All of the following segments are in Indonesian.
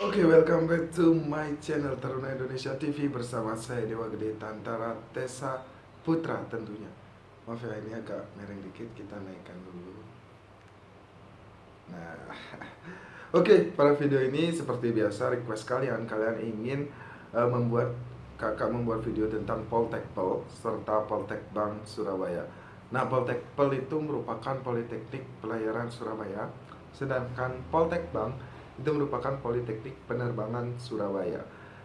Oke, welcome back to my channel Taruna Indonesia TV bersama saya Dewa Gede Tantara Tessa Putra tentunya. Maaf ya, ini agak miring dikit, kita naikkan dulu. Nah, oke, pada video ini seperti biasa request kalian ingin membuat kakak membuat video tentang Poltekpel serta Poltekbank Surabaya. Nah, Poltekpel itu merupakan Politeknik Pelayaran Surabaya, sedangkan Poltekbank itu merupakan Politeknik Penerbangan Surabaya.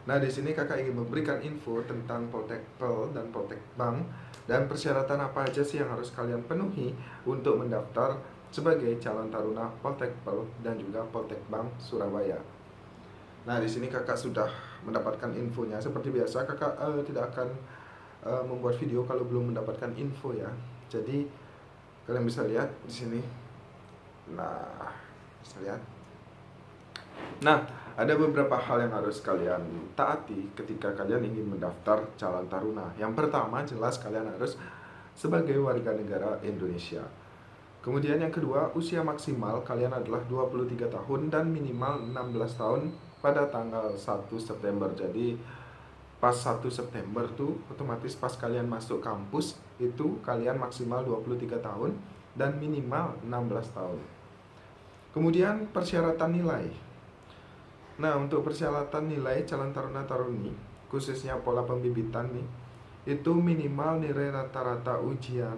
Nah, di sini kakak ingin memberikan info tentang Poltekpel dan Poltekbank dan persyaratan apa aja sih yang harus kalian penuhi untuk mendaftar sebagai calon taruna Poltekpel dan juga Poltekbank Surabaya. Nah, di sini kakak sudah mendapatkan infonya. Seperti biasa, kakak tidak akan membuat video kalau belum mendapatkan info ya. Jadi kalian bisa lihat di sini. Nah, bisa lihat. Nah, ada beberapa hal yang harus kalian taati ketika kalian ingin mendaftar calon taruna. Yang pertama, jelas kalian harus sebagai warga negara Indonesia. Kemudian yang kedua, usia maksimal kalian adalah 23 tahun dan minimal 16 tahun pada tanggal 1 September. Jadi pas 1 September tuh otomatis pas kalian masuk kampus itu kalian maksimal 23 tahun dan minimal 16 tahun. Kemudian persyaratan nilai. Nah, untuk persyaratan nilai calon taruna-taruni, khususnya pola pembibitan nih, itu minimal nilai rata-rata ujian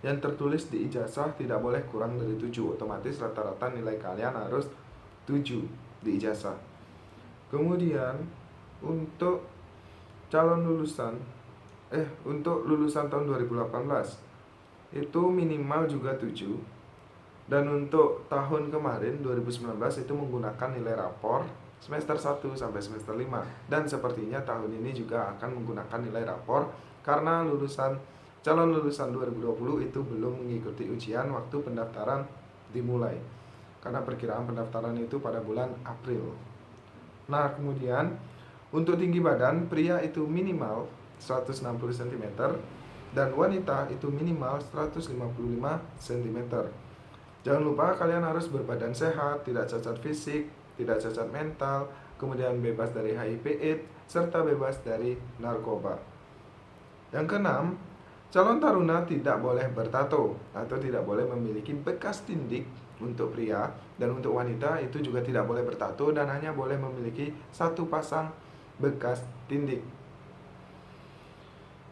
yang tertulis di ijazah tidak boleh kurang dari 7. Otomatis rata-rata nilai kalian harus 7 di ijazah. Kemudian untuk calon lulusan untuk lulusan tahun 2018 itu minimal juga 7. Dan untuk tahun kemarin 2019 itu menggunakan nilai rapor semester 1 sampai semester 5. Dan sepertinya tahun ini juga akan menggunakan nilai rapor karena calon lulusan 2020 itu belum mengikuti ujian waktu pendaftaran dimulai. Karena perkiraan pendaftaran itu pada bulan April. Nah, kemudian untuk tinggi badan, pria itu minimal 160 cm dan wanita itu minimal 155 cm. Jangan lupa kalian harus berbadan sehat, tidak cacat fisik, tidak cacat mental, kemudian bebas dari HIV/AIDS, serta bebas dari narkoba. Yang keenam, calon taruna tidak boleh bertato atau tidak boleh memiliki bekas tindik untuk pria, dan untuk wanita itu juga tidak boleh bertato dan hanya boleh memiliki satu pasang bekas tindik.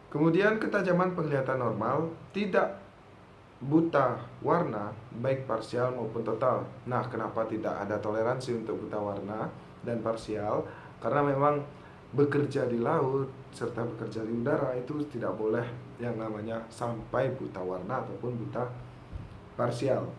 Kemudian ketajaman penglihatan normal, tidak buta warna baik parsial maupun total. Nah, kenapa tidak ada toleransi untuk buta warna dan parsial? Karena memang bekerja di laut serta bekerja di udara itu tidak boleh yang namanya sampai buta warna ataupun buta parsial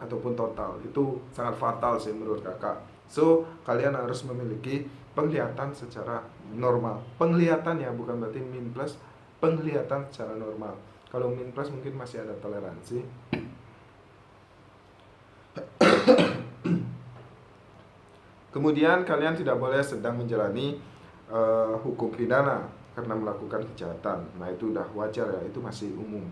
ataupun total. Itu sangat fatal sih menurut kakak. So, kalian harus memiliki penglihatan secara normal. Penglihatan ya, bukan berarti min plus, penglihatan secara normal. Kalau min plus mungkin masih ada toleransi. Kemudian kalian tidak boleh sedang menjalani hukum pidana karena melakukan kejahatan. Nah, itu udah wajar ya, itu masih umum.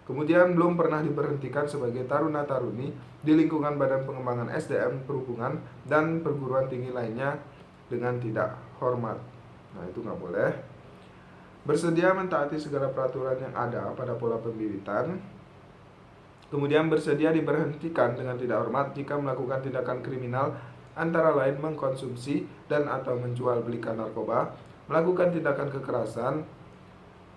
Kemudian belum pernah diberhentikan sebagai taruna-taruni di lingkungan Badan Pengembangan SDM Perhubungan dan perguruan tinggi lainnya dengan tidak hormat. Nah, itu nggak boleh. Bersedia mentaati segala peraturan yang ada pada pola pembibitan. Kemudian bersedia diberhentikan dengan tidak hormat jika melakukan tindakan kriminal antara lain mengkonsumsi dan atau menjual belikan narkoba, melakukan tindakan kekerasan,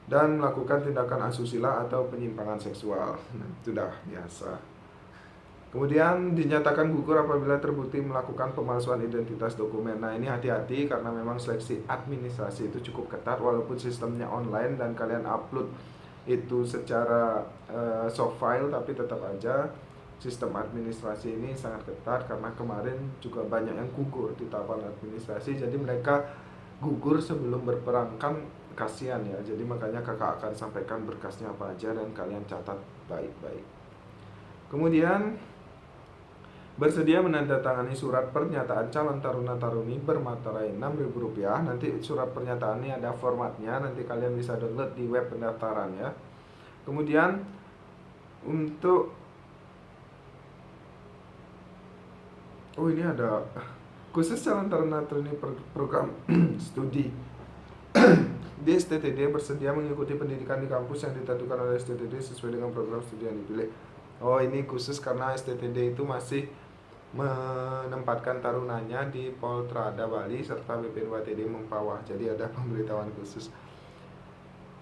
dan melakukan tindakan asusila atau penyimpangan seksual. Nah, itu dah biasa. Kemudian dinyatakan gugur apabila terbukti melakukan pemalsuan identitas dokumen. Nah, ini hati-hati karena memang seleksi administrasi itu cukup ketat walaupun sistemnya online dan kalian upload itu secara soft file, tapi tetap aja sistem administrasi ini sangat ketat karena kemarin juga banyak yang gugur di tahapan administrasi. Jadi mereka gugur sebelum berperang, kan kasihan ya. Jadi makanya kakak akan sampaikan berkasnya apa aja dan kalian catat baik-baik. Kemudian bersedia menandatangani surat pernyataan calon taruna-taruni bermaterai Rp6.000. Nanti surat pernyataan ini ada formatnya, nanti kalian bisa download di web pendaftaran ya. Kemudian untuk ini ada Khusus calon taruna training program studi di STTD bersedia mengikuti pendidikan di kampus yang ditentukan oleh STTD sesuai dengan program studi yang dipilih. Oh, ini khusus karena STTD itu masih menempatkan tarunanya di Poltrada Bali serta BPNUATD Mempawah. Jadi ada pemberitahuan khusus.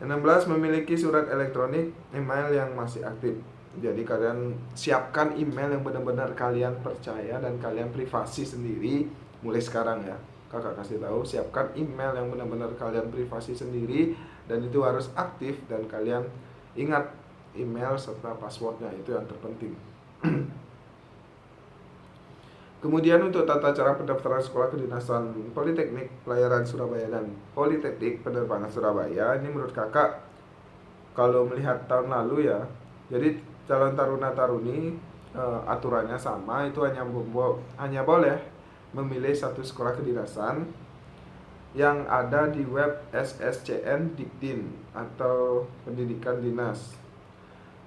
16. Memiliki surat elektronik email yang masih aktif. Jadi kalian siapkan email yang benar-benar kalian percaya dan kalian privasi sendiri mulai sekarang ya. Kakak kasih tahu, siapkan email yang benar-benar kalian privasi sendiri dan itu harus aktif dan kalian ingat email serta passwordnya, itu yang terpenting. Kemudian untuk tata cara pendaftaran sekolah kedinasan Politeknik Pelayaran Surabaya dan Politeknik Penerbangan Surabaya, ini menurut kakak kalau melihat tahun lalu ya, jadi calon taruna taruni aturannya sama, itu hanya boleh memilih satu sekolah kedinasan yang ada di web SSCN Dikdin atau Pendidikan Dinas.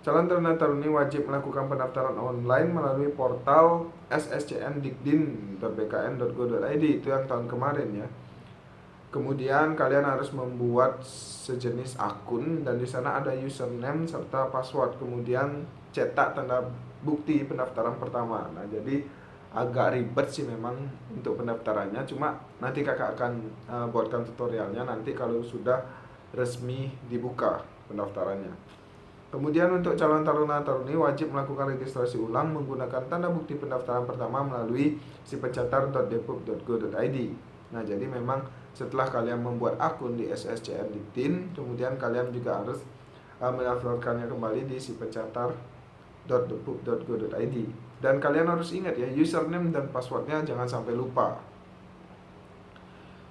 Calon taruna taruni wajib melakukan pendaftaran online melalui portal sscndikdin.bkn.go.id, itu yang tahun kemarin ya. Kemudian kalian harus membuat sejenis akun dan di sana ada username serta password. Kemudian cetak tanda bukti pendaftaran pertama. Nah, jadi agak ribet sih memang untuk pendaftarannya. Cuma nanti kakak akan buatkan tutorialnya nanti kalau sudah resmi dibuka pendaftarannya. Kemudian untuk calon taruna taruni wajib melakukan registrasi ulang menggunakan tanda bukti pendaftaran pertama melalui sipencatar.depok.go.id. Nah, jadi memang setelah kalian membuat akun di SSCN Dikdin, kemudian kalian juga harus mendaftarkannya kembali di sipencatar.depok.go.id. Dan kalian harus ingat ya, username dan passwordnya jangan sampai lupa.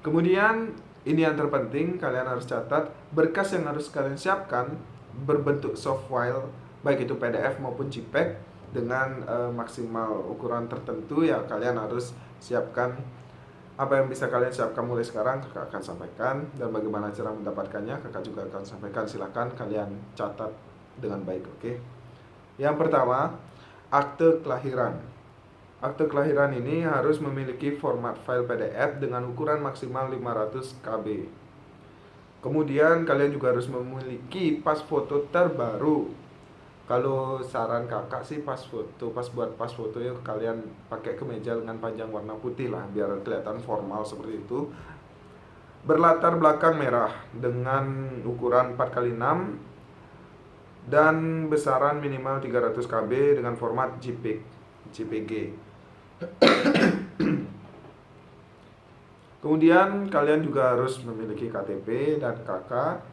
Kemudian ini yang terpenting, kalian harus catat berkas yang harus kalian siapkan berbentuk soft file, baik itu PDF maupun JPEG dengan maksimal ukuran tertentu ya. Kalian harus siapkan apa yang bisa kalian siapkan mulai sekarang, kakak akan sampaikan, dan bagaimana cara mendapatkannya kakak juga akan sampaikan. Silahkan kalian catat dengan baik, oke? Yang pertama, akte kelahiran. Akte kelahiran ini harus memiliki format file PDF dengan ukuran maksimal 500 KB. Kemudian kalian juga harus memiliki pas foto terbaru. Kalau saran kakak sih pas buat pas foto ya kalian pakai kemeja dengan panjang warna putih lah biar kelihatan formal seperti itu. Berlatar belakang merah dengan ukuran 4x6 dan besaran minimal 300 KB dengan format JPG. Kemudian kalian juga harus memiliki KTP dan KK.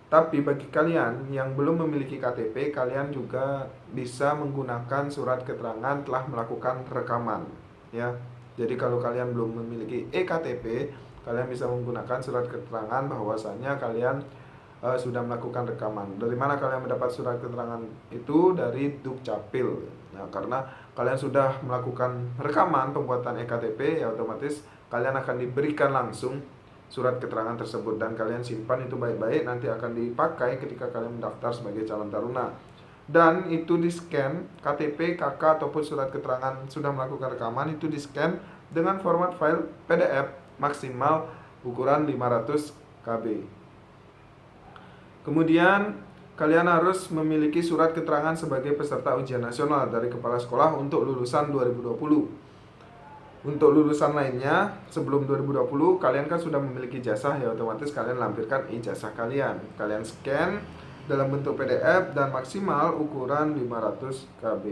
Tapi bagi kalian yang belum memiliki KTP, kalian juga bisa menggunakan surat keterangan telah melakukan rekaman ya. Jadi kalau kalian belum memiliki eKTP, kalian bisa menggunakan surat keterangan bahwasanya kalian sudah melakukan rekaman. Dari mana kalian mendapat surat keterangan itu? Dari Dukcapil. Nah, karena kalian sudah melakukan rekaman pembuatan eKTP, ya otomatis kalian akan diberikan langsung surat keterangan tersebut dan kalian simpan itu baik-baik, nanti akan dipakai ketika kalian mendaftar sebagai calon taruna. Dan itu di-scan KTP, KK ataupun surat keterangan sudah melakukan rekaman itu di-scan dengan format file PDF maksimal ukuran 500 KB. Kemudian kalian harus memiliki surat keterangan sebagai peserta ujian nasional dari kepala sekolah untuk lulusan 2020. Untuk lulusan lainnya sebelum 2020 kalian kan sudah memiliki ijazah ya, otomatis kalian lampirkan ijazah kalian. Kalian scan dalam bentuk PDF dan maksimal ukuran 500 KB.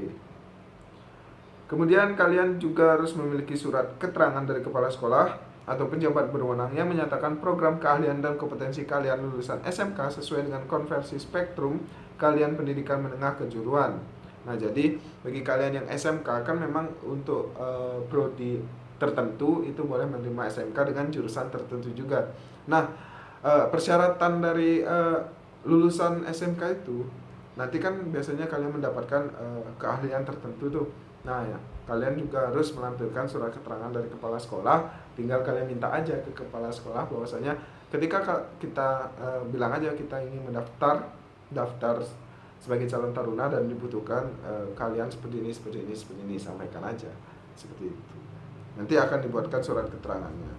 Kemudian kalian juga harus memiliki surat keterangan dari kepala sekolah atau pejabat berwenang yang menyatakan program keahlian dan kompetensi kalian lulusan SMK sesuai dengan konversi spektrum kalian pendidikan menengah kejuruan. Nah, jadi bagi kalian yang SMK kan memang untuk prodi tertentu itu boleh menerima SMK dengan jurusan tertentu juga. Nah, persyaratan dari lulusan SMK itu nanti kan biasanya kalian mendapatkan keahlian tertentu tuh. Nah ya, kalian juga harus melampirkan surat keterangan dari kepala sekolah. Tinggal kalian minta aja ke kepala sekolah bahwasanya ketika kita bilang aja kita ingin daftar sebagai calon taruna dan dibutuhkan kalian seperti ini, sampaikan aja. seperti itu. Nanti akan dibuatkan surat keterangannya.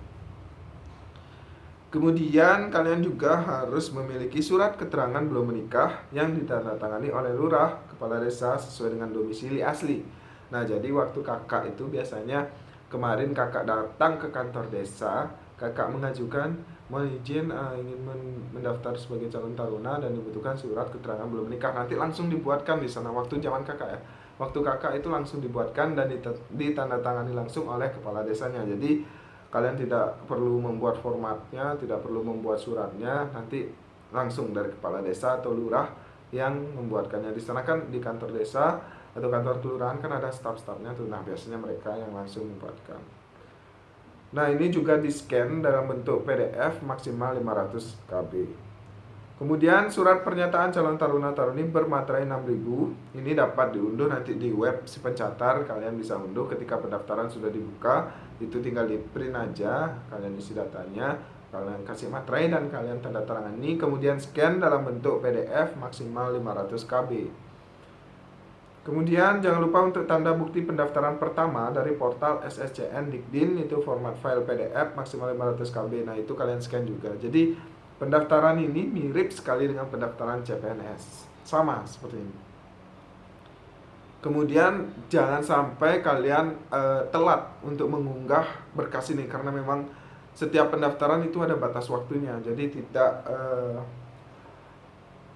Kemudian kalian juga harus memiliki surat keterangan belum menikah yang ditandatangani oleh lurah kepala desa sesuai dengan domisili asli. Nah, jadi waktu kakak itu biasanya kemarin kakak datang ke kantor desa, kakak mengajukan mohon izin ingin mendaftar sebagai calon taruna dan dibutuhkan surat keterangan belum menikah. Nanti langsung dibuatkan di sana waktu zaman kakak ya. Waktu kakak itu langsung dibuatkan dan ditandatangani langsung oleh kepala desanya. Jadi kalian tidak perlu membuat formatnya, tidak perlu membuat suratnya, nanti langsung dari kepala desa atau lurah yang membuatkannya. Di sana kan di kantor desa atau kantor kelurahan kan ada staf-stafnya tuh. Nah, biasanya mereka yang langsung membuatkan. Nah, ini juga di-scan dalam bentuk PDF maksimal 500 KB. Kemudian surat pernyataan calon taruna taruni bermaterai 6.000 ini dapat diunduh nanti di web si pencatar. Kalian bisa unduh ketika pendaftaran sudah dibuka, itu tinggal di print aja, kalian isi datanya, kalian kasih materai dan kalian tanda tangani, kemudian scan dalam bentuk PDF maksimal 500 KB. Kemudian jangan lupa untuk tanda bukti pendaftaran pertama dari portal SSCN Dikdin, itu format file PDF maksimal 500 KB. Nah, itu kalian scan juga. Jadi pendaftaran ini mirip sekali dengan pendaftaran CPNS, sama seperti ini. Kemudian jangan sampai kalian telat untuk mengunggah berkas ini, karena memang setiap pendaftaran itu ada batas waktunya. Jadi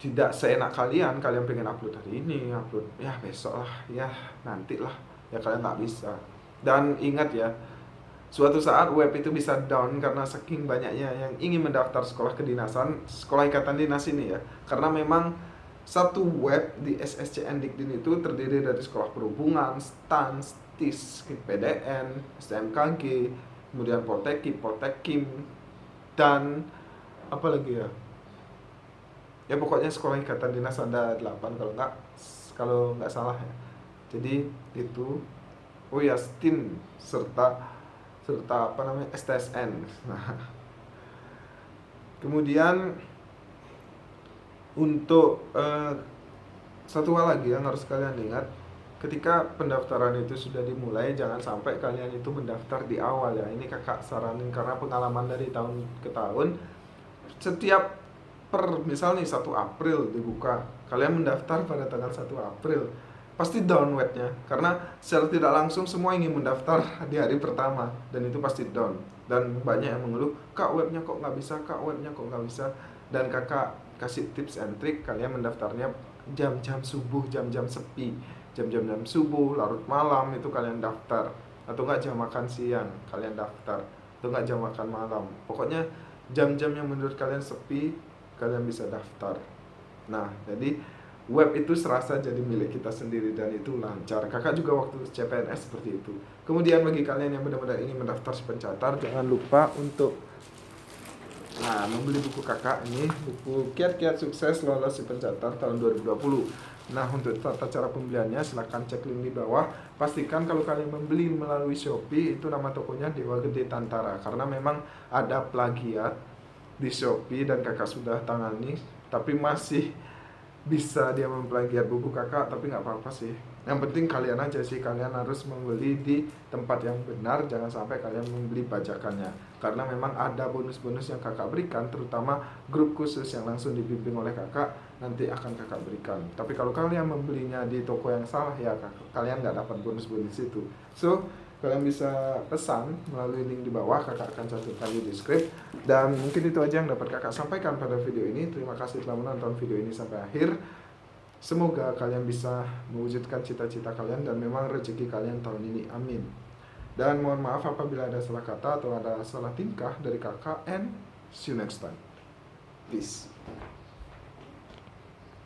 tidak seenak kalian pengen upload hari ini, upload ya besok lah, ya nanti lah, ya kalian tak bisa. Dan ingat ya, suatu saat web itu bisa down karena saking banyaknya yang ingin mendaftar sekolah kedinasan, sekolah ikatan dinas ini ya. Karena memang satu web di SSCN Dikdin itu terdiri dari sekolah perhubungan, STAN, STIS, PDN, STMKG, kemudian Poltekip, Poltekim, dan apa lagi ya? Ya pokoknya sekolah ikatan dinas ada 8 kalau nggak salah ya. Jadi itu, oh ya, STIN serta apa namanya, STSN. Nah, kemudian untuk satu hal lagi yang harus kalian ingat, ketika pendaftaran itu sudah dimulai, jangan sampai kalian itu mendaftar di awal ya. Ini kakak saranin karena pengalaman dari tahun ke tahun, setiap misal nih 1 April dibuka, kalian mendaftar pada tanggal 1 April, pasti down webnya, karena secara tidak langsung semua ingin mendaftar di hari pertama, dan itu pasti down. Dan banyak yang mengeluh, kak webnya kok nggak bisa, kak webnya kok nggak bisa. Dan kakak kasih tips and trick, kalian mendaftarnya jam-jam subuh, jam-jam sepi, jam-jam subuh, larut malam itu kalian daftar, atau nggak jam makan siang kalian daftar, atau nggak jam makan malam. Pokoknya jam-jam yang menurut kalian sepi, kalian bisa daftar. Nah, jadi web itu serasa jadi milik kita sendiri dan itu lancar. Kakak juga waktu CPNS seperti itu. Kemudian bagi kalian yang benar-benar ingin mendaftar si pencatar, jangan lupa untuk membeli buku kakak ini, buku Kiat-Kiat Sukses Lolos si Pencatar tahun 2020. Nah, untuk tata cara pembeliannya silahkan cek link di bawah. Pastikan kalau kalian membeli melalui Shopee, itu nama tokonya Dewa Gede Tantara, karena memang ada plagiat di Shopee dan kakak sudah tangani, tapi masih bisa dia memplagiat buku kakak. Tapi nggak apa-apa sih, yang penting kalian aja sih, kalian harus membeli di tempat yang benar, jangan sampai kalian membeli bajakannya, karena memang ada bonus-bonus yang kakak berikan, terutama grup khusus yang langsung dibimbing oleh kakak, nanti akan kakak berikan. Tapi kalau kalian membelinya di toko yang salah ya kalian nggak dapat bonus-bonus itu. So kalian bisa pesan melalui link di bawah, kakak akan cantumkan di deskripsi. Dan mungkin itu aja yang dapat kakak sampaikan pada video ini. Terima kasih telah menonton video ini sampai akhir. Semoga kalian bisa mewujudkan cita-cita kalian dan memang rezeki kalian tahun ini, amin. Dan mohon maaf apabila ada salah kata atau ada salah tingkah dari kakak, and see you next time. Peace.